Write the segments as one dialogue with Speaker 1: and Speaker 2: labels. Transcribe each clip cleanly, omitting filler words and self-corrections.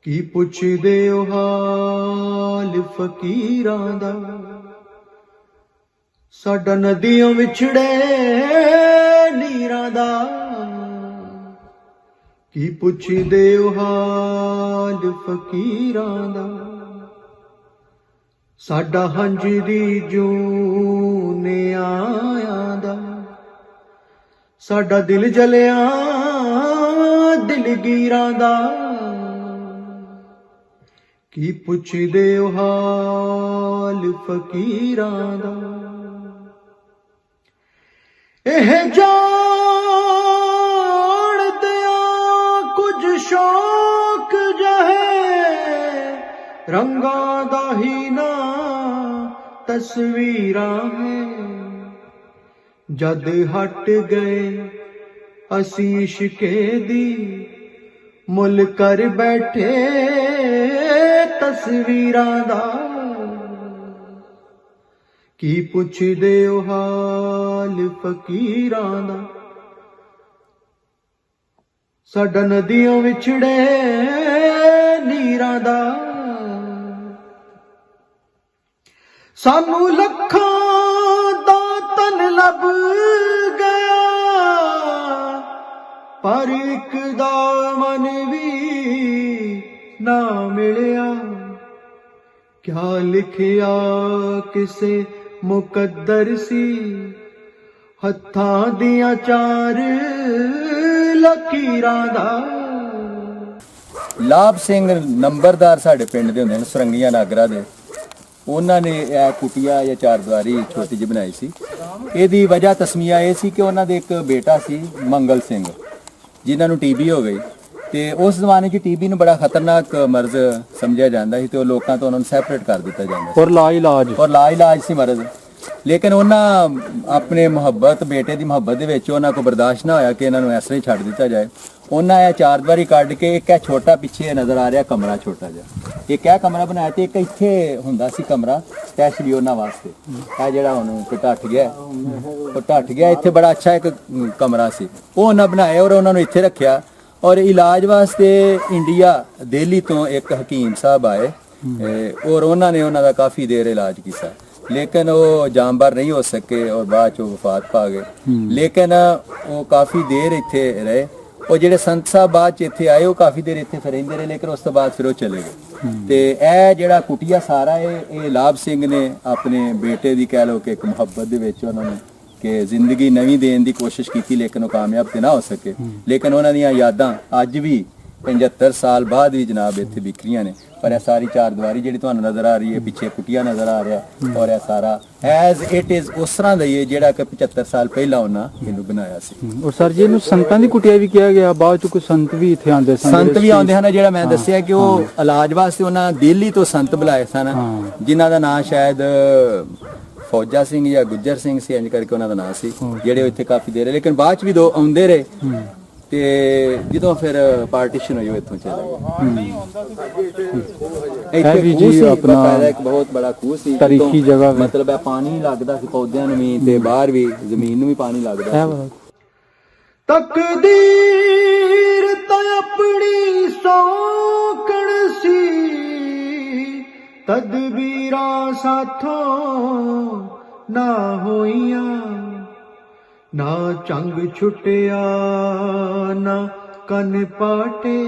Speaker 1: ਕੀ ਪੁੱਛਦੇ ਓ ਹਾਲ ਫਕੀਰਾਂ ਦਾ, ਸਾਡਾ ਨਦੀਆਂ ਵਿਛੜੇ ਨੀਰਾਂ ਦਾ। ਕੀ ਪੁੱਛਦੇ ਓ ਹਾਲ ਫਕੀਰਾਂ ਦਾ, ਸਾਡਾ ਹੰਝ ਦੀ ਜੂਨੇ ਆਇਆਂ ਦਾ। ਸਾਡਾ ਦਿਲ ਜਲਿਆ ਦਿਲਗੀਰਾਂ ਦਾ। ਕੀ ਪੁੱਛਦੇ ਓ ਹਾਲ ਫਕੀਰਾਂ ਦਾ। ਇਹ ਜਾਣਦੇ ਆ ਕੁਝ ਸ਼ੌਕ ਜਹੇ ਰੰਗਾਂ ਦਾ ਹੀ ਨਾ ਤਸਵੀਰਾਂ ਹੈ। ਜਦ ਹਟ ਗਏ ਅਸੀਂ ਇਸ਼ਕੇ ਦੀ, ਮੁੱਲ ਕਰ ਬੈਠੇ ਤਸਵੀਰਾਂ ਦਾ। ਕੀ ਪੁੱਛਦੇ ਓ ਹਾਲ ਫਕੀਰਾਂ ਦਾ, ਸਾਡਾ ਨਦੀਆਂ ਵਿਛੜੇ ਨੀਰਾਂ ਦਾ। ਸਾਨੂੰ ਲੱਖਾਂ ਦਾ ਤਨ ਲੱਭ ਗਿਆ, ਪਰ ਇੱਕ ਦਾ ਮਨ ਵੀ ਨਾ ਮਿਲਿਆ। ਕਿਆ ਲਿਖਿਆ ਕਿਸੇ ਮੁਕੱਦਰ ਸੀ, ਹੱਥਾਂ ਦੀਆਂ ਚਾਰ ਲਕੀਰਾਂ ਦਾ।
Speaker 2: ਲਾਭ ਸਿੰਘ ਨੰਬਰਦਾਰ ਸਾਡੇ ਪਿੰਡ ਦੇ ਹੁੰਦੇ ਨੇ, ਸਰੰਗੀਆਂ ਨਾਗਰਾ ਦੇ। ਉਹਨਾਂ ਨੇ ਇਹ ਕੁਟੀਆ ਜਾਂ ਚਾਰਦੁਆਰੀ ਛੋਟੀ ਜਿਹੀ ਬਣਾਈ ਸੀ। ਇਹਦੀ ਵਜ੍ਹਾ ਤਸਮੀਆ ਇਹ ਸੀ ਕਿ ਉਹਨਾਂ ਦੇ ਇੱਕ ਬੇਟਾ ਸੀ ਮੰਗਲ ਸਿੰਘ, ਜਿਨ੍ਹਾਂ ਨੂੰ ਟੀਬੀ ਹੋ ਗਈ। ਤੇ ਉਸ ਜ਼ਮਾਨੇ 'ਚ ਟੀਬੀ ਨੂੰ ਬੜਾ ਖਤਰਨਾਕ ਮਰਜ਼ ਸਮਝਿਆ ਜਾਂਦਾ ਸੀ, ਤੇ ਉਹ ਲੋਕਾਂ ਤੋਂ ਉਹਨਾਂ ਨੂੰ ਸੈਪਰੇਟ ਕਰ ਦਿੱਤਾ ਜਾਂਦਾ ਸੀ
Speaker 3: ਔਰ ਲਾ ਇਲਾਜ ਸੀ
Speaker 2: ਮਰਜ਼। ਲੇਕਿਨ ਉਹਨਾਂ ਆਪਣੇ ਮੁਹੱਬਤ, ਬੇਟੇ ਦੀ ਮੁਹੱਬਤ ਦੇ ਵਿੱਚ ਉਹਨਾਂ ਕੋਲ ਬਰਦਾਸ਼ਤ ਨਾ ਹੋਇਆ ਕਿ ਇਹਨਾਂ ਨੂੰ ਇਸ ਤਰ੍ਹਾਂ ਹੀ ਛੱਡ ਦਿੱਤਾ ਜਾਏ। ਉਹਨਾਂ ਇਹ ਚਾਰਦੁਆਰੀ ਕੱਢ ਕੇ ਇੱਕ ਇਹ ਛੋਟਾ ਪਿੱਛੇ ਨਜ਼ਰ ਆ ਰਿਹਾ ਕਮਰਾ, ਛੋਟਾ ਜਿਹਾ ਇੱਕ ਇਹ ਕਮਰਾ ਬਣਾਇਆ, ਤੇ ਇੱਕ ਇੱਥੇ ਹੁੰਦਾ ਸੀ ਕਮਰਾ ਸਪੈਸ਼ ਵੀ ਉਹਨਾਂ ਵਾਸਤੇ। ਇਹ ਜਿਹੜਾ ਹੁਣ ਢੱਠ ਗਿਆ, ਉਹ ਢੱਠ ਗਿਆ। ਇੱਥੇ ਬੜਾ ਅੱਛਾ ਇੱਕ ਕਮਰਾ ਸੀ, ਉਹ ਉਹਨਾਂ ਬਣਾਇਆ ਔਰ ਉਹਨਾਂ ਨੂੰ ਇੱਥੇ ਰੱਖਿਆ। ਔਰ ਇਲਾਜ ਵਾਸਤੇ ਇੰਡੀਆ ਦਿੱਲੀ ਤੋਂ ਇੱਕ ਹਕੀਮ ਸਾਹਿਬ ਆਏ, ਔਰ ਉਹਨਾਂ ਨੇ ਉਹਨਾਂ ਦਾ ਕਾਫੀ ਦੇਰ ਇਲਾਜ ਕੀਤਾ। ਲੇਕਿਨ ਉਹ ਜਾਨਬਰ ਨਹੀਂ ਹੋ ਸਕੇ ਔਰ ਬਾਅਦ ਚੋਂ ਵਫਾਤ ਪਾ ਗਏ। ਲੇਕਿਨ ਉਹ ਕਾਫੀ ਦੇਰ ਇੱਥੇ ਰਹੇ। ਉਹ ਜਿਹੜੇ ਸੰਤ ਸਾਹਿਬ ਬਾਅਦ ਚ ਇੱਥੇ ਆਏ, ਉਹ ਕਾਫੀ ਦੇਰ ਇੱਥੇ ਫਿਰ ਰਹਿੰਦੇ ਰਹੇ, ਲੇਕਿਨ ਉਸ ਤੋਂ ਬਾਅਦ ਫਿਰ ਉਹ ਚਲੇ ਗਏ। ਤੇ ਇਹ ਜਿਹੜਾ ਕੁਟੀਆ ਸਾਰਾ ਇਹ ਲਾਭ ਸਿੰਘ ਨੇ ਆਪਣੇ ਬੇਟੇ ਦੀ ਕਹਿ ਲਓ ਕਿ ਇੱਕ ਮੁਹੱਬਤ ਦੇ ਵਿੱਚ ਉਹਨਾਂ ਨੂੰ ਕਿ ਜ਼ਿੰਦਗੀ ਨਵੀਂ ਦੇਣ ਦੀ ਕੋਸ਼ਿਸ਼ ਕੀਤੀ, ਲੇਕਿਨ ਉਹ ਕਾਮਯਾਬ ਤੇ ਨਾ ਹੋ ਸਕੇ। ਲੇਕਿਨ ਉਹਨਾਂ ਦੀਆਂ ਯਾਦਾਂ ਅੱਜ ਵੀ 75 ਸਾਲ ਬਾਅਦ ਵੀ ਜਨਾਬ ਇੱਥੇ ਵਿਕਰੀਆਂ ਨੇ। ਪਰ ਇਹ ਸਾਰੀ ਚਾਰਦੁਆਰੀ ਜਿਹੜੀ ਤੁਹਾਨੂੰ ਨਜ਼ਰ ਆ ਰਹੀ ਹੈ, ਪਿੱਛੇ ਕੁਟੀਆ ਨਜ਼ਰ ਆ ਰਿਹਾ, ਔਰ ਇਹ ਸਾਰਾ ਐਜ਼ ਇਟ ਇਜ਼ ਉਸ ਤਰ੍ਹਾਂ ਦਾ ਹੀ ਹੈ ਜਿਹੜਾ ਕਿ 75 ਸਾਲ ਪਹਿਲਾਂ ਉਹਨਾਂ ਇਹਨੂੰ ਬਣਾਇਆ ਸੀ।
Speaker 3: ਔਰ ਸਰ ਜੀ ਇਹਨੂੰ ਸੰਤਾਂ ਦੀ ਕੁਟੀਆ ਵੀ ਕਿਹਾ ਗਿਆ, ਬਾਅਦ ਚ ਕੋਈ ਸੰਤ ਵੀ ਇੱਥੇ ਆਉਂਦੇ ਸਨ।
Speaker 2: ਸੰਤ ਵੀ ਆਉਂਦੇ ਹਨ, ਜਿਹੜਾ ਮੈਂ ਦੱਸਿਆ ਕਿ ਉਹ ਇਲਾਜ ਵਾਸਤੇ ਉਹਨਾਂ ਦਿੱਲੀ ਤੋਂ ਸੰਤ ਬੁਲਾਏ ਸਨ, ਜਿਨ੍ਹਾਂ ਦਾ ਨਾਂ ਸ਼ਾਇਦ ਫੌਜਾ ਸਿੰਘ ਜਾਂ ਗੁੱਜਰ ਸਿੰਘ ਸੀ, ਇੰਜ ਕਰਕੇ ਉਹਨਾਂ ਦਾ ਨਾਂ ਸੀ, ਜਿਹੜੇ ਇੱਥੇ ਕਾਫੀ ਦੇਰ। ਲੇਕਿਨ ਬਾਅਦ ਚ ਵੀ ਦੋ ਆਉਂਦੇ ਰਹੇ, ਤੇ ਜਦੋਂ ਫਿਰ ਪਾਰਟੀਸ਼ਨ ਹੋਈ ਉਹ ਇੱਥੋਂ ਚਲੇ ਗਏ।
Speaker 3: ਜੀ ਆਪਣਾ
Speaker 2: ਇੱਕ ਬਹੁਤ ਬੜਾ ਖੂਹ ਸੀ,
Speaker 3: ਤਾਰੀਖੀ ਜਗ੍ਹਾ,
Speaker 2: ਮਤਲਬ ਹੈ ਪਾਣੀ ਲੱਗਦਾ ਸੀ ਪੌਦਿਆਂ ਨੂੰ ਵੀ ਤੇ ਬਾਹਰ ਵੀ ਜ਼ਮੀਨ ਨੂੰ ਵੀ ਪਾਣੀ ਲੱਗਦਾ ਸੀ।
Speaker 1: ਤਕਦੀਰ ਤਾਂ ਆਪਣੀ ਸੌਕਣ ਸੀ, ਤਦਬੀਰਾਂ ਸਾਥੋਂ ਨਾ ਹੋਈਆਂ। ਨਾ ਚੰਗ ਛੁੱਟਿਆ ਨਾ ਕੰਨ ਪਾਟੇ,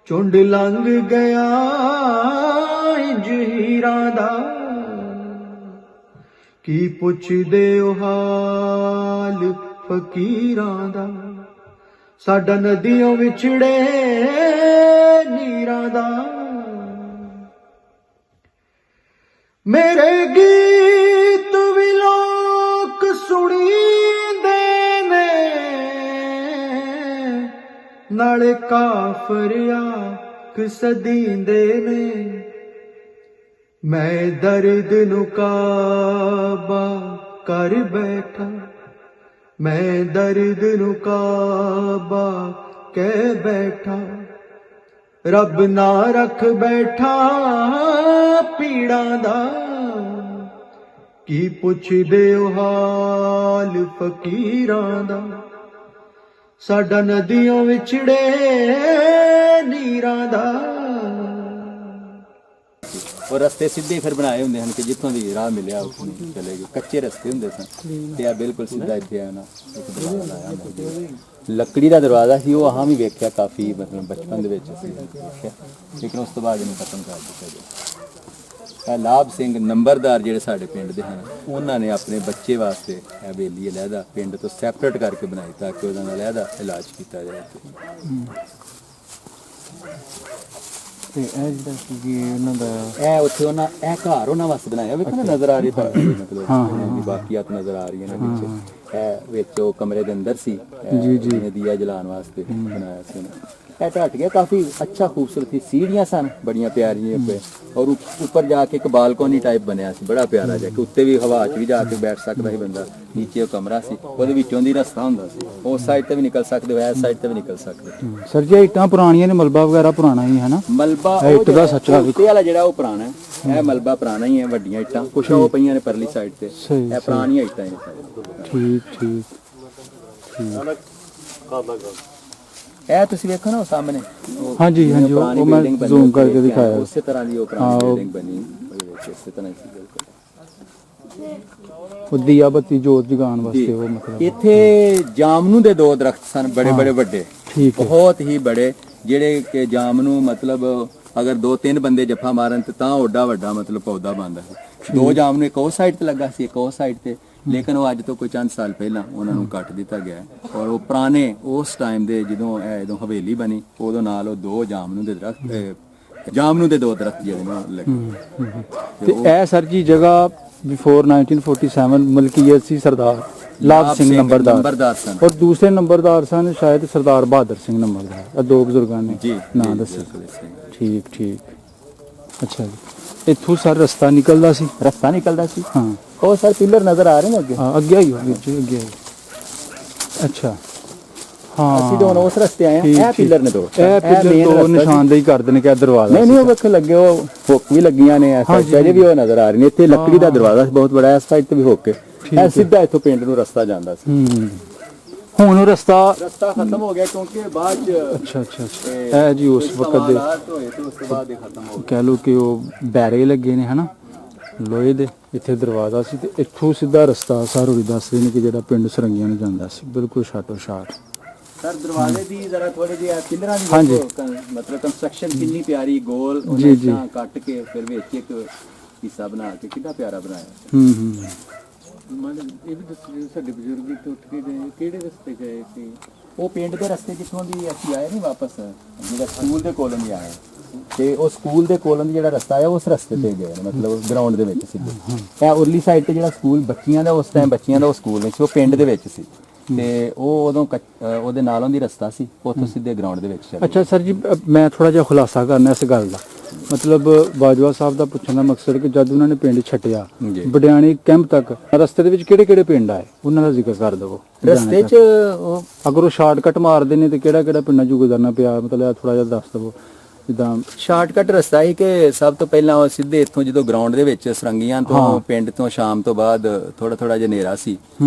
Speaker 1: ਝੁੰਡ ਲੰਘ ਗਿਆ ਇੰਜ ਹੀਰਾਂ ਦਾ। ਕੀ ਪੁੱਛਦੇ ਓ ਹਾਲ ਫਕੀਰਾਂ ਦਾ, ਸਾਡਾ ਨਦੀਆਂ ਵਿਛੜੇ ਨੀਰਾਂ ਦਾ। ਮੇਰੇ ਗੀਤ ਵੀ ਲੋਕ ਸੁਣੀਂਦੇ ਨੇ, ਨਾਲੇ ਕਾਫਰ ਆਖ ਸਦੀਂਦੇ ਨੇ। ਮੈਂ ਦਰਦ ਨੂੰ ਕਾਬਾ ਕਰ ਬੈਠਾ, ਮੈਂ ਦਰਦ ਨੂੰ ਕਾਬਾ ਕਹਿ ਬੈਠਾ। ਰੱਬ ਨਾ ਰੱਖ ਬੈਠਾ ਪੀੜਾਂ ਦਾ। ਕੀ ਪੁੱਛਦੇ ਓ ਹਾਲ ਫਕੀਰਾਂ ਦਾ, ਸਾਡਾ ਨਦੀਆਂ ਵਿਛੜੇ ਨੀਰਾਂ ਦਾ।
Speaker 2: ਔਰ ਰਸਤੇ ਸਿੱਧੇ ਫਿਰ ਬਣਾਏ ਹੁੰਦੇ ਹਨ ਕਿ ਜਿੱਥੋਂ ਦੀ ਰਾਹ ਮਿਲਿਆ ਉੱਥੋਂ ਦੀ ਚਲੇ ਗਏ। ਕੱਚੇ ਰਸਤੇ ਹੁੰਦੇ ਸਨ ਤੇ ਆ ਬਿਲਕੁਲ ਸਿੱਧਾ ਇੱਥੇ ਆਣਾ ਇੱਕ ਦਰਵਾਜ਼ਾ ਲਾਇਆ ਹੁੰਦਾ। ਲੱਕੜੀ ਦਾ ਦਰਵਾਜ਼ਾ ਸੀ, ਉਹ ਆਹਾਂ ਵੀ ਵੇਖਿਆ ਕਾਫੀ, ਮਤਲਬ ਬਚਪਨ ਦੇ ਵਿੱਚ ਅਸੀਂ ਵੇਖਿਆ, ਲੇਕਿਨ ਉਸ ਤੋਂ ਬਾਅਦ ਇਹਨੂੰ ਖਤਮ ਕਰ ਦਿੱਤਾ ਗਿਆ। ਇਹ ਲਾਭ ਸਿੰਘ ਨੰਬਰਦਾਰ ਜਿਹੜੇ ਸਾਡੇ ਪਿੰਡ ਦੇ ਹਨ, ਉਹਨਾਂ ਨੇ ਆਪਣੇ ਬੱਚੇ ਵਾਸਤੇ ਇਹ ਹਵੇਲੀ ਅਲੱਗਾ ਪਿੰਡ ਤੋਂ ਸੈਪਰੇਟ ਕਰਕੇ ਬਣਾਈ ਤਾਂ ਕਿ ਉਹਦਾ ਅਲੱਗਾ ਇਲਾਜ ਕੀਤਾ ਜਾਏ।
Speaker 3: ਤੇ ਇਹ ਜਿਹੜਾ ਸੀ ਉਹਨਾਂ ਦਾ
Speaker 2: ਇਹ ਉੱਥੇ ਉਹਨਾਂ ਇਹ ਘਰ ਉਹਨਾਂ ਵਾਸਤੇ ਬਣਾਇਆ, ਵੇਖੋ ਨਾ ਨਜ਼ਰ ਆ ਰਹੀ ਤੁਹਾਨੂੰ, ਮਤਲਬ ਬਾਕੀਆਤ ਨਜ਼ਰ ਆ ਰਹੀਆਂ ਨੇ ਵਿੱਚ। ਇਹ ਵਿੱਚ ਉਹ ਕਮਰੇ ਦੇ ਅੰਦਰ ਸੀ ਜੀ ਦੀਆ ਜਲਾਉਣ ਵਾਸਤੇ ਬਣਾਇਆ ਸੀ ਉਹਨੇ। ਇਹ ਢੱਟ ਗਿਆ, ਕਾਫੀ ਅੱਛਾ ਖੂਬਸੂਰਤ ਸੀ, ਸੀੜੀਆਂ ਸਨ ਬੜੀਆਂ ਪਿਆਰੀਆਂ ਪਏ, ਔਰ ਉੱਪਰ ਜਾ ਕੇ ਇੱਕ ਬਾਲਕੋਨੀ ਟਾਈਪ ਬਣਿਆ ਸੀ ਬੜਾ ਪਿਆਰਾ ਜਿਹਾ, ਕਿ ਉੱਤੇ ਵੀ ਹਵਾ 'ਚ ਵੀ ਜਾ ਕੇ ਬੈਠ ਸਕਦਾ ਸੀ ਬੰਦਾ। ਨੀਚੇ ਉਹ ਕਮਰਾ ਸੀ, ਉਹਦੇ ਵਿੱਚੋਂ ਦੀ ਰਸਤਾ ਹੁੰਦਾ ਸੀ, ਉਸ ਸਾਈਡ ਤੇ ਵੀ ਨਿਕਲ ਸਕਦੇ ਹੋ, ਇਸ ਸਾਈਡ ਤੇ ਵੀ ਨਿਕਲ ਸਕਦੇ।
Speaker 3: ਸਰ ਜੀ ਇੱਟਾਂ ਪੁਰਾਣੀਆਂ ਨੇ, ਮਲਬਾ ਵਗੈਰਾ ਪੁਰਾਣਾ ਹੀ ਹੈ ਨਾ?
Speaker 2: ਮਲਬਾ
Speaker 3: ਇੱਟ ਦਾ ਸੱਚਾ
Speaker 2: ਉੱਤੇ ਵਾਲਾ ਜਿਹੜਾ ਉਹ ਪੁਰਾਣਾ ਹੈ, ਇਹ ਮਲਬਾ ਪੁਰਾਣਾ ਹੀ ਹੈ। ਵੱਡੀਆਂ ਇੱਟਾਂ ਕੁਛ ਉਹ ਪਈਆਂ ਨੇ ਪਰਲੀ ਸਾਈਡ ਤੇ, ਇਹ ਪੁਰਾਣੀਆਂ ਇੱਟਾਂ ਨੇ।
Speaker 3: ਠੀਕ ਠੀਕ
Speaker 2: ਇਹ ਤੁਸੀਂ ਵੇਖੋ ਨਾ ਉਹ ਸਾਹਮਣੇ,
Speaker 3: ਹਾਂਜੀ ਹਾਂਜੀ, ਉਹ ਮੈਂ ਜ਼ੂਮ ਕਰਕੇ ਦਿਖਾਇਆ।
Speaker 2: ਉਸੇ ਤਰ੍ਹਾਂ ਦੀ ਉਹ ਪੁਰਾਣੀ ਬਿਲਡਿੰਗ ਬਣੀ ਉਹਦੇ ਵਿੱਚ, ਇਸੇ ਤਰ੍ਹਾਂ ਸੀ ਬਿਲਕੁਲ।
Speaker 3: ਉਹ ਦੀਆ ਬੱਤੀ ਜੋਤ ਜਗਾਉਣ ਵਾਸਤੇ ਉਹ ਮਤਲਬ
Speaker 2: ਇੱਥੇ ਜਾਮਨੂ ਦੇ 2 ਦਰਖਤ ਸਨ ਬੜੇ ਬੜੇ ਵੱਡੇ, ਬਹੁਤ ਹੀ ਬੜੇ, ਜਿਹੜੇ ਕਿ ਜਾਮਨੂ ਮਤਲਬ ਅਗਰ 2-3 ਬੰਦੇ ਜੱਫਾ ਮਾਰਨ ਤੇ ਤਾਂ ਓਡਾ ਵੱਡਾ ਮਤਲਬ ਪੌਦਾ ਬਣਦਾ ਸੀ। 2 ਜਾਮਨੂ ਇੱਕ ਉਹ ਸਾਈਡ ਤੇ ਲੱਗਾ ਸੀ, ਇੱਕ ਉਹ ਸਾਈਡ ਤੇ, ਲੇਕਿਨ ਉਹ ਅੱਜ ਤੋਂ ਕੋਈ ਚੰਦ ਸਾਲ ਪਹਿਲਾਂ ਉਹਨਾਂ ਨੂੰ ਕੱਟ ਦਿੱਤਾ ਗਿਆ। ਔਰ ਉਹ ਪੁਰਾਣੇ ਉਸ ਟਾਈਮ ਦੇ ਜਦੋਂ ਹਵੇਲੀ ਬਣੀ, ਉਦੋਂ ਨਾਲ ਉਹ 2 ਜਾਮਨੂ ਦੇ ਦਰਖਤ, ਜਾਮਨੂ ਦੇ 2 ਦਰਖਤ ਜਿਹੜੇ ਨੇ ਲੱਗੇ।
Speaker 3: ਤੇ ਇਹ ਸਰ ਜੀ ਜਗ੍ਹਾ ਬਿਫੋਰ 1947 ਮਲਕੀਅਤ ਸੀ ਸਰਦਾਰ ਲਾਭ ਸਿੰਘ ਨੰਬਰਦਾਰ
Speaker 2: ਸਨ,
Speaker 3: ਔਰ ਦੂਸਰੇ ਨੰਬਰਦਾਰ ਸਨ ਸ਼ਾਇਦ ਸਰਦਾਰ ਬਹਾਦਰ ਸਿੰਘ ਨੰਬਰਦਾਰ। ਇਹ 2 ਬਜ਼ੁਰਗਾਂ ਨੇ ਨਾਂ ਦੱਸੇ। ਠੀਕ ਠੀਕ, ਅੱਛਾ ਜੀ। ਇੱਥੋਂ ਸਰ ਰਸਤਾ ਨਿਕਲਦਾ ਸੀ?
Speaker 2: ਰਸਤਾ ਨਿਕਲਦਾ ਸੀ,
Speaker 3: ਹਾਂ।
Speaker 2: ਉਹ ਸਰ ਪਿੱਲਰ ਨਜ਼ਰ ਆ ਰਹੇ ਨੇ ਅੱਗੇ?
Speaker 3: ਹਾਂ ਅੱਗੇ ਹੀ ਅੱਗੇ ਹੀ। ਅੱਛਾ ਹਾਂ,
Speaker 2: ਅਸੀਂ ਤਾਂ ਹੁਣ ਉਸ ਰਸਤੇ ਆਏ ਆ। ਇਹ ਪਿੱਲਰ ਨੇ 2,
Speaker 3: ਇਹ ਪਿੱਲਰ 2 ਨਿਸ਼ਾਨਦੇਹੀ ਕਰਦੇ ਨੇ ਕਿ ਇਹ ਦਰਵਾਜ਼ਾ।
Speaker 2: ਨਹੀਂ ਨਹੀਂ, ਉਹ ਵੇਖ ਲੱਗੇ, ਉਹ ਹੁੱਕ ਵੀ ਲੱਗੀਆਂ ਨੇ, ਇਸ ਸਾਈਡ ਤੇ ਵੀ ਉਹ ਨਜ਼ਰ ਆ ਰਹੇ ਨੇ। ਇੱਥੇ ਲੱਕੜੀ ਦਾ ਦਰਵਾਜ਼ਾ ਬਹੁਤ ਬੜਾ, ਇਸ ਸਾਈਡ ਤੇ ਵੀ ਹੁੱਕ, ਇਹ ਸਿੱਧਾ ਇੱਥੋਂ ਪਿੰਡ ਨੂੰ ਰਸਤਾ ਜਾਂਦਾ ਸੀ।
Speaker 3: ਹੁਣ ਉਹ ਰਸਤਾ
Speaker 2: ਖਤਮ ਹੋ ਗਿਆ ਕਿਉਂਕਿ ਬਾਅਦ ਚ
Speaker 3: ਅੱਛਾ ਇਹ ਜੀ ਉਸ ਵਕਤ ਦੇ
Speaker 2: ਉਸ ਤੋਂ ਬਾਅਦ ਇਹ ਖਤਮ ਹੋ ਗਿਆ।
Speaker 3: ਕਹਿ ਲਓ ਕਿ ਉਹ ਬੈਰੇ ਲੱਗੇ ਨੇ ਹਨਾ ਲੋਹੇ ਦੇ, ਇੱਥੇ ਦਰਵਾਜ਼ਾ ਸੀ ਤੇ ਇੱਥੋਂ ਸਿੱਧਾ ਰਸਤਾ ਸਾਰ ਹੋਰੀ ਦੱਸਦੇ ਨੇ ਕਿ ਜਿਹੜਾ ਪਿੰਡ ਸਰੰਗੀਆਂ ਨੂੰ ਜਾਂਦਾ ਸੀ, ਬਿਲਕੁਲ ਸ਼ਾਟੋ ਸ਼ਾਟ।
Speaker 2: ਸਰ ਦਰਵਾਜ਼ੇ ਦੀ ਜ਼ਰਾ ਥੋੜੀ ਜਿਹੀ ਪਿੱਲਰਾਂ ਦੀ ਮਤਲਬ ਕੰਸਟਰਕਸ਼ਨ ਕਿੰਨੀ ਪਿਆਰੀ, ਗੋਲ ਉਹਨਾਂ ਕੱਟ ਕੇ ਫਿਰ ਵਿੱਚ ਇੱਕ ਹਿੱਸਾ ਬਣਾ ਕੇ ਕਿੰਨਾ ਪਿਆਰਾ ਬਣਾਇਆ। ਇਹ ਵੀ ਦੱਸੋ ਸਾਡੇ ਬਜ਼ੁਰਗ ਇੱਥੇ ਉੱਠ ਕੇ ਗਏ, ਕਿਹੜੇ ਰਸਤੇ ਗਏ ਸੀ? ਉਹ ਪਿੰਡ ਦੇ ਰਸਤੇ ਜਿੱਥੋਂ ਦੀ ਅਸੀਂ ਆਏ ਨਹੀਂ ਵਾਪਸ, ਜਿਹੜਾ ਸਕੂਲ ਦੇ ਕੋਲੋਂ ਦੀ ਆਏ, ਤੇ ਉਹ ਸਕੂਲ ਦੇ ਕੋਲੋਂ ਦੀ ਜਿਹੜਾ ਰਸਤਾ ਹੈ ਉਸ ਰਸਤੇ ਤੇ ਗਏ, ਮਤਲਬ ਗਰਾਊਂਡ ਦੇ ਵਿੱਚ ਸਿੱਧੇ। ਇਹ ਉਰਲੀ ਸਾਈਡ ਤੇ ਜਿਹੜਾ ਸਕੂਲ ਬੱਚੀਆਂ ਦਾ, ਉਸ ਟਾਈਮ ਬੱਚੀਆਂ ਦਾ ਉਹ ਸਕੂਲ ਨਹੀਂ ਸੀ, ਉਹ ਪਿੰਡ ਦੇ ਵਿੱਚ ਸੀ, ਤੇ ਉਹ ਉਦੋਂ ਉਹਦੇ ਨਾਲੋਂ ਦੀ ਰਸਤਾ ਸੀ, ਉੱਥੋਂ ਸਿੱਧੇ ਗਰਾਊਂਡ ਦੇ ਵਿੱਚ ਚਲੇ।
Speaker 3: ਅੱਛਾ ਸਰ ਜੀ, ਮੈਂ ਥੋੜਾ ਜਿਹਾ ਖੁਲਾਸਾ ਕਰਨਾ ਇਸ ਗੱਲ ਦਾ। ਮਤਲਬ ਬਾਜਵਾ ਸਾਹਿਬ ਦਾ ਪੁੱਛਣ ਦਾ ਮਕਸਦ ਕਿ ਜਦ ਉਹਨਾਂ ਨੇ ਪਿੰਡ ਛੱਡਿਆ ਬਡਿਆਣੀ ਕੈਂਪ ਤੱਕ, ਰਸਤੇ ਦੇ ਵਿੱਚ ਕਿਹੜੇ ਕਿਹੜੇ ਪਿੰਡ ਆਏ ਉਹਨਾਂ ਦਾ ਜ਼ਿਕਰ ਕਰ ਦਵੋ।
Speaker 2: ਰਸਤੇ 'ਚ
Speaker 3: ਅਗਰ ਉਹ ਸ਼ਾਰਟਕਟ ਮਾਰਦੇ ਨੇ ਤੇ ਕਿਹੜਾ ਕਿਹੜਾ ਪਿੰਡਾਂ 'ਚ ਗੁਜ਼ਰਨਾ ਪਿਆ, ਮਤਲਬ ਥੋੜਾ ਜਿਹਾ ਦੱਸ ਦਵੋ। ਜਿੱਦਾਂ
Speaker 2: ਸ਼ਾਰਟਕਟ ਰਸਤਾ ਸੀ ਕਿ ਸਭ ਤੋਂ ਪਹਿਲਾਂ ਉਹ ਸਿੱਧੇ ਇੱਥੋਂ ਜਦੋਂ ਗਰਾਊਂਡ ਦੇ ਵਿੱਚ ਸਰੰਗੀਆਂ ਤੋਂ ਪਿੰਡ ਤੋਂ ਸ਼ਾਮ ਤੋਂ ਬਾਅਦ ਥੋੜਾ ਥੋੜਾ ਜਿਹਾ ਹਨੇਰਾ ਸੀ,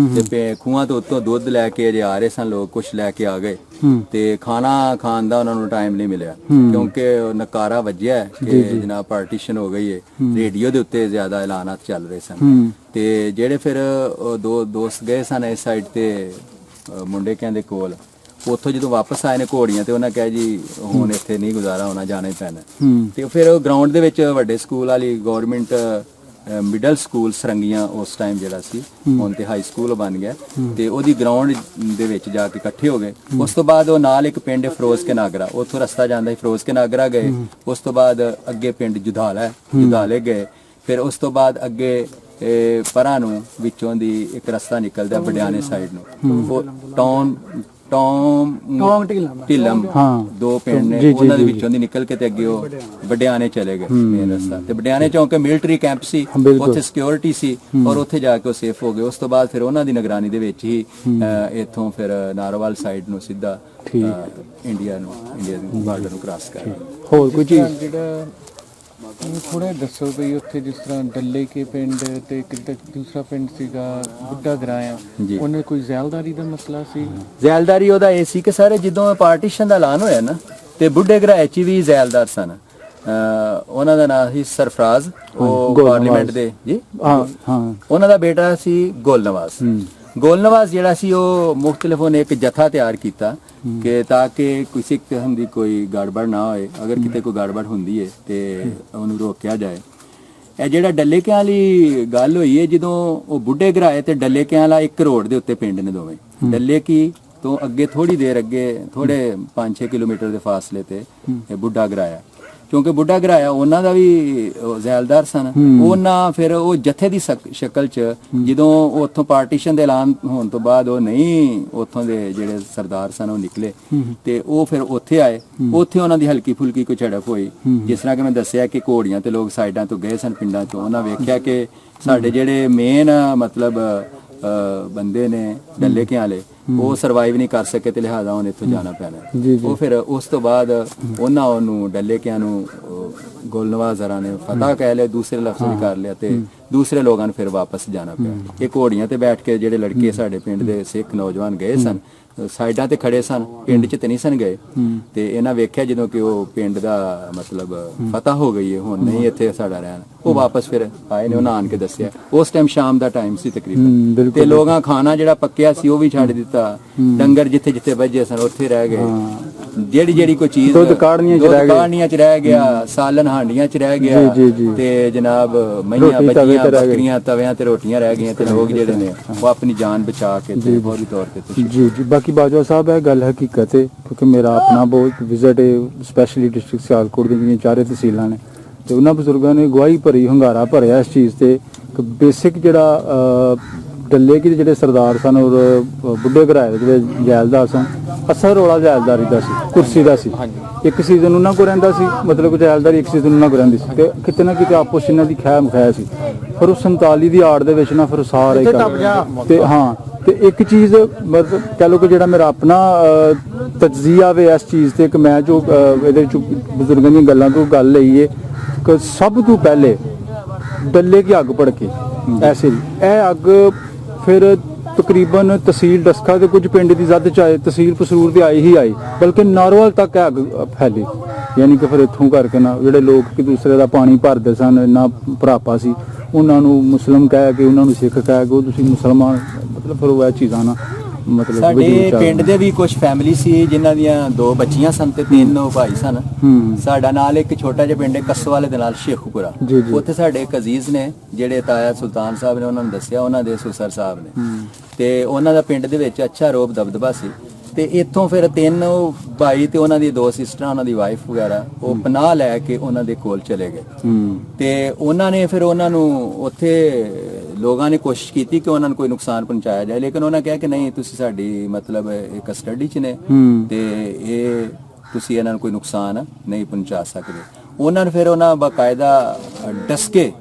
Speaker 2: ਤੇ ਖੂਹਾਂ ਤੋਂ ਉੱਤੋਂ ਦੁੱਧ ਲੈ ਕੇ ਜੇ ਆ ਰਹੇ ਸਨ ਲੋਕ, ਕੁਝ ਲੈ ਕੇ ਆ ਗਏ, ਤੇ ਖਾਣਾ ਖਾਣ ਦਾ ਉਹਨਾਂ ਨੂੰ ਟਾਈਮ ਨਹੀਂ ਮਿਲਿਆ ਕਿਉਂਕਿ ਨਕਾਰਾ ਵੱਜਿਆ ਕਿ ਜਨਾਬ ਪਾਰਟੀਸ਼ਨ ਹੋ ਗਈ ਹੈ। ਰੇਡੀਓ ਦੇ ਉੱਤੇ ਜ਼ਿਆਦਾ ਐਲਾਨਾਤ ਚੱਲ ਰਹੇ ਸਨ, ਤੇ ਜਿਹੜੇ ਫਿਰ 2 ਦੋਸਤ ਗਏ ਸਨ ਇਸ ਸਾਈਡ ਤੇ ਮੁੰਡੇ ਕਹਿੰਦੇ ਕੋਲ, ਉੱਥੋਂ ਜਦੋਂ ਵਾਪਸ ਆਏ ਨੇ ਘੋੜੀਆਂ ਤੇ ਉਹਨਾਂ ਕਹੇ ਜੀ ਹੁਣ ਇੱਥੇ ਨਹੀਂ ਗੁਜ਼ਾਰਾ ਹੋਣਾ, ਜਾਣਾ ਹੀ ਪੈਣਾ। ਤੇ ਫਿਰ ਗਰਾਊਂਡ ਦੇ ਵਿੱਚ ਵੱਡੇ ਸਕੂਲ ਵਾਲੀ ਗਵਰਨਮੈਂਟ ਮਿਡਲ ਸਕੂਲ ਸਰੰਗੀਆਂ ਉਸ ਟਾਈਮ ਜਿਹੜਾ ਸੀ, ਹੁਣ ਤੇ ਹਾਈ ਸਕੂਲ ਬਣ ਗਿਆ, ਤੇ ਉਹਦੀ ਗਰਾਊਂਡ ਦੇ ਵਿੱਚ ਜਾ ਕੇ ਇਕੱਠੇ ਹੋ ਗਏ। ਉਸ ਤੋਂ ਬਾਅਦ ਉਹ ਨਾਲ ਇੱਕ ਪਿੰਡ ਫਿਰੋਜ਼ ਕੇ ਨਾਗਰਾ, ਉੱਥੋਂ ਰਸਤਾ ਜਾਂਦਾ ਸੀ, ਫਿਰੋਜ਼ ਕੇ ਨਾਗਰਾ ਗਏ। ਉਸ ਤੋਂ ਬਾਅਦ ਅੱਗੇ ਪਿੰਡ ਜੁਧਾਲੇ ਗਏ। ਫਿਰ ਉਸ ਤੋਂ ਬਾਅਦ ਅੱਗੇ ਪਰਾਂ ਨੂੰ ਵਿੱਚੋਂ ਦੀ ਇੱਕ ਰਸਤਾ ਨਿਕਲਦਾ ਬਡਿਆਣੇ ਸਾਈਡ ਨੂੰ, ਉਹ ਟੌਮ ਢਿਲਮ 2 ਪਿੰਡ ਨੇ, ਉਹਨਾਂ ਦੇ ਵਿੱਚੋਂ ਦੀ ਨਿਕਲ ਕੇ ਤੇ ਅੱਗੇ ਉਹ ਬਡਿਆਣੇ ਚਲੇ ਗਏ ਮੇਨ ਰਸਤਾ। ਤੇ ਬਡਿਆਣੇ ਚੌਂਕ ਮਿਲਟਰੀ ਕੈਂਪ ਸੀ, ਉੱਥੇ ਸਿਕਿਉਰਿਟੀ ਸੀ, ਔਰ ਉੱਥੇ ਜਾ ਕੇ ਉਹ ਸੇਫ ਹੋ ਗਏ। ਉਸ ਤੋਂ ਬਾਅਦ ਫਿਰ ਉਹਨਾਂ ਦੀ ਨਿਗਰਾਨੀ ਦੇ ਵਿੱਚ ਹੀ ਇੱਥੋਂ ਫਿਰ ਨਾਰੋਵਾਲ ਸਾਈਡ ਨੂੰ ਸਿੱਧਾ ਇੰਡੀਆ ਦੀ ਬਾਰਡਰ ਨੂੰ ਕ੍ਰਾਸ ਕਰ ਗਏ।
Speaker 3: ਹੋਰ ਕੋਈ ਚੀਜ਼
Speaker 4: ਜਿਹੜਾ ਥੋੜਾ ਦੱਸੋ ਵੀ ਉੱਥੇ ਜਿਸ ਤਰ੍ਹਾਂ ਡੱਲੇ ਕੇ ਪਿੰਡ ਤੇ ਇੱਕ ਦੂਸਰਾ ਪਿੰਡ ਸੀਗਾ ਬੁੱਢਾ ਗਰਾਇਆ, ਉਹਨੇ ਕੋਈ ਜ਼ੈਲਦਾਰੀ ਦਾ ਮਸਲਾ ਸੀ?
Speaker 2: ਜ਼ੈਲਦਾਰੀ ਉਹਦਾ ਇਹ ਸੀ ਕਿ ਸਾਰੇ ਜਦੋਂ ਪਾਰਟੀਸ਼ਨ ਦਾ ਐਲਾਨ ਹੋਇਆ ਨਾ, ਤੇ ਬੁੱਢੇ ਗਰਾਏ 'ਚ ਵੀ ਜ਼ੈਲਦਾਰ ਸਨ। ਉਹਨਾਂ ਦਾ ਨਾਮ ਸੀ ਸਰਫਰਾਜ਼, ਉਹ
Speaker 3: ਗੁਲ
Speaker 2: ਪਾਰਲੀਮੈਂਟ ਦੇ ਜੀ
Speaker 3: ਹਾਂ ਹਾਂ
Speaker 2: ਉਹਨਾਂ ਦਾ ਬੇਟਾ ਸੀ ਗੁਲ ਨਵਾਜ਼। ਗੁਲ ਨਵਾਜ਼ ਜਿਹੜਾ ਸੀ ਉਹ ਮੁਖਤਲਿਫ ਉਹਨੇ ਇੱਕ ਜਥਾ ਤਿਆਰ ਕੀਤਾ ਕਿ ਤਾਂ ਕਿ ਕਿਸੇ ਕਿਸਮ ਦੀ ਕੋਈ ਗੜਬੜ ਨਾ ਹੋਏ, ਅਗਰ ਕਿਤੇ ਕੋਈ ਗੜਬੜ ਹੁੰਦੀ ਹੈ ਤੇ ਉਹਨੂੰ ਰੋਕਿਆ ਜਾਏ। ਇਹ ਜਿਹੜਾ ਡੱਲੇਕਿਆਂ ਵਾਲੀ ਗੱਲ ਹੋਈ ਹੈ, ਜਦੋਂ ਉਹ ਬੁੱਢੇ ਘਰਾਏ ਤੇ ਡੱਲੇਕਿਆਂ ਵਾਲਾ ਇੱਕ ਰੋਡ ਦੇ ਉੱਤੇ ਪਿੰਡ ਨੇ ਦੋਵੇਂ। ਡੱਲੇਕੀ ਤੋਂ ਅੱਗੇ ਥੋੜੀ ਦੇਰ ਅੱਗੇ ਥੋੜੇ 5-6 ਕਿਲੋਮੀਟਰ ਦੇ ਫਾਸਲੇ ਤੇ ਇਹ ਬੁੱਢਾ ਘਰਾਇਆ, ਕਿਉਂਕਿ ਬੁੱਢਾ ਘਰਾਇਆ ਉਹਨਾਂ ਦਾ ਵੀ ਜ਼ੈਲਦਾਰ ਸਨ। ਉਹਨਾਂ ਫਿਰ ਉਹ ਜਥੇ ਦੀ ਸ਼ਕਲ 'ਚ ਜਦੋਂ ਉੱਥੋਂ ਪਾਰਟੀਸ਼ਨ ਦੇ ਐਲਾਨ ਹੋਣ ਤੋਂ ਬਾਅਦ ਉਹ ਨਹੀਂ ਉੱਥੋਂ ਦੇ ਜਿਹੜੇ ਸਰਦਾਰ ਸਨ ਉਹ ਨਿਕਲੇ ਤੇ ਉਹ ਫਿਰ ਉੱਥੇ ਆਏ। ਉੱਥੇ ਉਹਨਾਂ ਦੀ ਹਲਕੀ ਫੁਲਕੀ ਕੋਈ ਝੜਪ ਹੋਈ, ਜਿਸ ਤਰ੍ਹਾਂ ਕਿ ਮੈਂ ਦੱਸਿਆ ਕਿ ਘੋੜੀਆਂ ਤੇ ਲੋਕ ਸਾਈਡਾਂ ਤੋਂ ਗਏ ਸਨ ਪਿੰਡਾਂ 'ਚੋਂ। ਉਹਨਾਂ ਵੇਖਿਆ ਕਿ ਸਾਡੇ ਜਿਹੜੇ ਮੇਨ ਮਤਲਬ ਬੰਦੇ ਨੇ ਡੱਲੇਕਿਆਂ ਵਾਲੇ ਉਹ ਸਰਵਾਈਵ ਨਹੀਂ ਕਰ ਸਕੇ ਤੇ ਲਿਹਾਜ਼ਾ ਉਹਨੇ ਇੱਥੋਂ ਜਾਣਾ ਪੈਣਾ। ਉਹ ਫਿਰ ਉਸ ਤੋਂ ਬਾਅਦ ਉਹਨੂੰ ਡੱਲੇਕਿਆਂ ਨੂੰ ਗੁਲ ਨਵਾਜ਼ ਹਰਾਂ ਨੇ ਫਤਹ ਕਹਿ ਲਿਆ, ਦੂਸਰੇ ਲਫ਼ਜ਼ ਵੀ ਕਰ ਲਿਆ ਤੇ ਦੂਸਰੇ ਲੋਕਾਂ ਨੂੰ ਫਿਰ ਵਾਪਸ ਜਾਣਾ ਪਿਆ। ਇਹ ਘੋੜੀਆਂ ਤੇ ਬੈਠ ਕੇ ਜਿਹੜੇ ਲੜਕੇ ਸਾਡੇ ਪਿੰਡ ਦੇ ਸਿੱਖ ਨੌਜਵਾਨ ਗਏ ਸਨ, ਸਾਈਡਾਂ ਤੇ ਖੜੇ ਸਨ, ਪਿੰਡ 'ਚ ਤੇ ਨਹੀਂ ਸਨ ਗਏ। ਤੇ ਇਹਨਾਂ ਵੇਖਿਆ ਜਦੋਂ ਕਿ ਉਹ ਪਿੰਡ ਦਾ ਮਤਲਬ ਫਤਹ ਹੋ ਗਈ ਹੈ, ਹੁਣ ਨਹੀਂ ਇੱਥੇ ਸਾਡਾ ਰਹਿਣ, ਉਹ ਵਾਪਸ ਫਿਰ ਆਏ ਨੇ। ਉਹਨਾਂ ਆਣ ਕੇ ਦੱਸਿਆ ਉਸ ਟਾਈਮ ਸ਼ਾਮ ਦਾ ਟਾਈਮ ਸੀ ਤਕਰੀਬਨ, ਤੇ ਲੋਕਾਂ ਖਾਣਾ ਜਿਹੜਾ ਪੱਕਿਆ ਸੀ ਉਹ ਵੀ ਛੱਡ ਦਿੱਤਾ, ਡੰਗਰ ਜਿੱਥੇ ਜਿੱਥੇ ਵੱਜੇ ਸਨ ਉੱਥੇ ਰਹਿ ਗਏ, ਜਿਹੜੀ ਕੋਈ ਚੀਜ਼
Speaker 3: ਦੁੱਧ ਕਾੜਨੀਆਂ 'ਚ
Speaker 2: ਰਹਿ ਗਿਆ, ਸਾਲਨ ਹਾਂਡੀਆਂ 'ਚ ਰਹਿ ਗਿਆ, ਤੇ ਜਨਾਬ ਮਈਆਂ ਬੱਚੀਆਂ ਬੱਕਰੀਆਂ ਤਵਿਆਂ ਤੇ ਰੋਟੀਆਂ ਰਹਿ ਗਈਆਂ। ਤੇ ਲੋਕ ਜਿਹੜੇ ਨੇ ਉਹ ਆਪਣੀ ਜਾਨ ਬਚਾ ਕੇ ਤੇ ਫੌਰੀ ਤੌਰ ਤੇ
Speaker 3: ਜੀ ਬਾਕੀ ਬਾਜਵਾ ਸਾਹਿਬ ਇਹ ਗੱਲ ਹਕੀਕਤ ਹੈ, ਕਿਉਂਕਿ ਮੇਰਾ ਆਪਣਾ ਬਹੁਤ ਵਿਜ਼ਿਟ ਹੈ ਸਪੈਸ਼ਲੀ ਡਿਸਟ੍ਰਿਕਟ ਸਿਆਲਕੋਟ ਦੀਆਂ ਜਿਹੜੀਆਂ ਚਾਰੇ ਤਹਿਸੀਲਾਂ ਨੇ, ਤੇ ਉਹਨਾਂ ਬਜ਼ੁਰਗਾਂ ਨੇ ਗਵਾਹੀ ਭਰੀ, ਹੁੰਗਾਰਾ ਭਰਿਆ ਇਸ ਚੀਜ਼ ਤੇ ਕਿ ਬੇਸਿਕ ਜਿਹੜਾ ਡੱਲੇਕੀ ਦੇ ਜਿਹੜੇ ਸਰਦਾਰ ਸਨ ਔਰ ਬੁੱਢੇ ਘਰਾਏ ਦੇ ਜਿਹੜੇ ਜੈਲਦਾਰ ਸਨ, ਅਸਰ ਰੌਲਾ ਜੈਲਦਾਰੀ ਦਾ ਸੀ, ਕੁਰਸੀ ਦਾ ਸੀ। ਇੱਕ ਸੀਜ਼ਨ ਉਹਨਾਂ ਕੋਲ ਰਹਿੰਦਾ ਸੀ, ਮਤਲਬ ਜੈਲਦਾਰੀ ਇੱਕ ਸੀਜ਼ਨ ਉਹਨਾਂ ਕੋਲ ਰਹਿੰਦੀ ਸੀ, ਤੇ ਕਿਤੇ ਨਾ ਕਿਤੇ ਆਪਸ ਇਹਨਾਂ ਦੀ ਖੈਮ ਖੈ ਸੀ। ਫਿਰ ਉਹ 47 ਦੀ ਆੜ ਦੇ ਵਿੱਚ ਨਾ ਫਿਰ ਸਾਰੇ ਤੇ ਹਾਂ, ਤੇ ਇੱਕ ਚੀਜ਼ ਮਤਲਬ ਕਹ ਲਓ ਕਿ ਜਿਹੜਾ ਮੇਰਾ ਆਪਣਾ ਤਜਜ਼ੀਆ ਵੇ ਇਸ ਚੀਜ਼ ਤੇ, ਕਿ ਮੈਂ ਜੋ ਇਹਦੇ ਵਿੱਚ ਬਜ਼ੁਰਗਾਂ ਦੀਆਂ ਗੱਲਾਂ ਤੋਂ ਗੱਲ ਲਈ ਹੈ ਕਿ ਸਭ ਤੋਂ ਪਹਿਲੇ ਡੱਲੇ ਕੀ ਅੱਗ ਭੜਕੀ ਐਸੇ ਇਹ ਅੱਗ ਫਿਰ ਤਕਰੀਬਨ ਤਹਿਸੀਲ ਡਸਕਾ ਦੇ ਕੁਝ ਪਿੰਡ ਦੀ ਜ਼ਦ ਚ ਆਏ, ਤਹਿਸੀਲ ਪਸਰੂਰ ਤੇ ਆਈ ਹੀ ਆਈ, ਬਲਕਿ ਨਾਰੋਵਾਲ ਤੱਕ ਅੱਗ ਫੈਲੀ। ਯਾਨੀ ਕਿ ਫਿਰ ਇੱਥੋਂ ਕਰਕੇ ਨਾ ਜਿਹੜੇ ਲੋਕ ਇੱਕ ਦੂਸਰੇ ਦਾ ਪਾਣੀ ਭਰਦੇ ਸਨ, ਇੰਨਾ ਭਰਾਪਾ ਸੀ, ਉਹਨਾਂ ਨੂੰ ਮੁਸਲਮ ਕਹਿ ਕੇ, ਉਹਨਾਂ ਨੂੰ ਸਿੱਖ ਕਹਿ ਕੇ, ਉਹ ਤੁਸੀਂ ਮੁਸਲਮਾਨ, ਮਤਲਬ ਫਿਰ ਉਹ ਇਹ ਚੀਜ਼ਾਂ ਨਾ ਮਤਲਬ
Speaker 2: ਸਾਡੇ ਪਿੰਡ ਦੇ ਵੀ ਕੁਝ ਫੈਮਿਲੀ ਸੀ ਜਿਨ੍ਹਾਂ ਦੀਆਂ 2 ਬੱਚੀਆਂ ਸਨ ਤੇ 3 ਭਾਈ ਸਨ। ਸਾਡਾ ਨਾਲ ਇੱਕ ਛੋਟਾ ਜਿਹਾ ਪਿੰਡ ਹੈ ਕਸਵਾਲੇ ਦੇ ਨਾਲ ਸ਼ੇਖੂਪੁਰਾ, ਉੱਥੇ ਸਾਡੇ ਇੱਕ ਅਜ਼ੀਜ਼ ਨੇ ਜਿਹੜੇ ਤਾਇਆ ਸੁਲਤਾਨ ਸਾਹਿਬ ਨੇ ਉਹਨਾਂ ਨੂੰ ਦੱਸਿਆ, ਉਹਨਾਂ ਦੇ ਸੁਸਰ ਸਾਹਿਬ ਨੇ, ਤੇ ਉਹਨਾਂ ਦਾ ਪਿੰਡ ਦੇ ਵਿੱਚ ਅੱਛਾ ਰੋਬ ਦਬਦਬਾ ਸੀ। ਤੇ ਇੱਥੋਂ ਫਿਰ 3 ਭਾਈ ਤੇ ਉਹਨਾਂ ਦੀ 2 ਸਿਸਟਰਾਂ, ਉਹਨਾਂ ਦੀ ਵਾਈਫ ਵਗੈਰਾ, ਉਹ ਪਨਾਹ ਲੈ ਕੇ ਉਹਨਾਂ ਦੇ ਕੋਲ ਚਲੇ ਗਏ। ਤੇ ਉਹਨਾਂ ਨੇ ਫਿਰ ਉਹਨਾਂ ਨੂੰ ਉੱਥੇ ਲੋਕਾਂ ਨੇ ਕੋਸ਼ਿਸ਼ ਕੀਤੀ ਕਿ ਉਹਨਾਂ ਨੂੰ ਕੋਈ ਨੁਕਸਾਨ ਪਹੁੰਚਾਇਆ ਜਾਏ, ਲੇਕਿਨ ਉਹਨਾਂ ਕਿਹਾ ਕਿ ਨਹੀਂ, ਤੁਸੀਂ ਸਾਡੀ ਮਤਲਬ ਇੱਕ ਕਸਟਡੀ 'ਚ ਨੇ ਤੇ ਇਹ ਤੁਸੀਂ ਇਹਨਾਂ ਨੂੰ ਕੋਈ ਨੁਕਸਾਨ ਨਹੀਂ ਪਹੁੰਚਾ ਸਕਦੇ। ਉਹਨਾਂ ਨੇ ਫਿਰ ਉਹਨਾਂ ਬਾਕਾਇਦਾ ਡਸਕੇ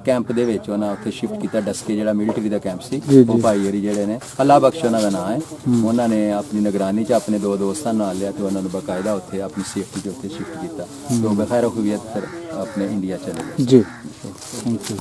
Speaker 2: ਕੈਂਪ ਦੇ ਵਿੱਚ ਉਹਨਾਂ ਉੱਥੇ ਸ਼ਿਫਟ ਕੀਤਾ। ਡਸਕੇ ਜਿਹੜਾ ਮਿਲਟਰੀ ਦਾ ਕੈਂਪ ਸੀ, ਉਹ ਭਾਈ ਹਰੀ ਜਿਹੜੇ ਨੇ, ਅੱਲਾ ਬਖਸ਼ ਉਹਨਾਂ ਦਾ ਨਾਮ ਹੈ, ਉਹਨਾਂ ਨੇ ਆਪਣੀ ਨਿਗਰਾਨੀ 'ਚ ਆਪਣੇ 2 ਦੋਸਤਾਂ ਨਾਲ ਲਿਆ ਤੇ ਉਹਨਾਂ ਨੂੰ ਬਾਕਾਇਦਾ ਉੱਥੇ ਆਪਣੀ ਸੇਫਟੀ ਦੇ ਉੱਤੇ ਸ਼ਿਫਟ ਕੀਤਾ। ਤੋਂ ਬਖੈਰ ਹੋਈਅਤ ਫਿਰ ਆਪਣੇ ਇੰਡੀਆ ਚਲੇ ਗਏ।
Speaker 3: ਜੀ ਥੈਂਕ ਯੂ।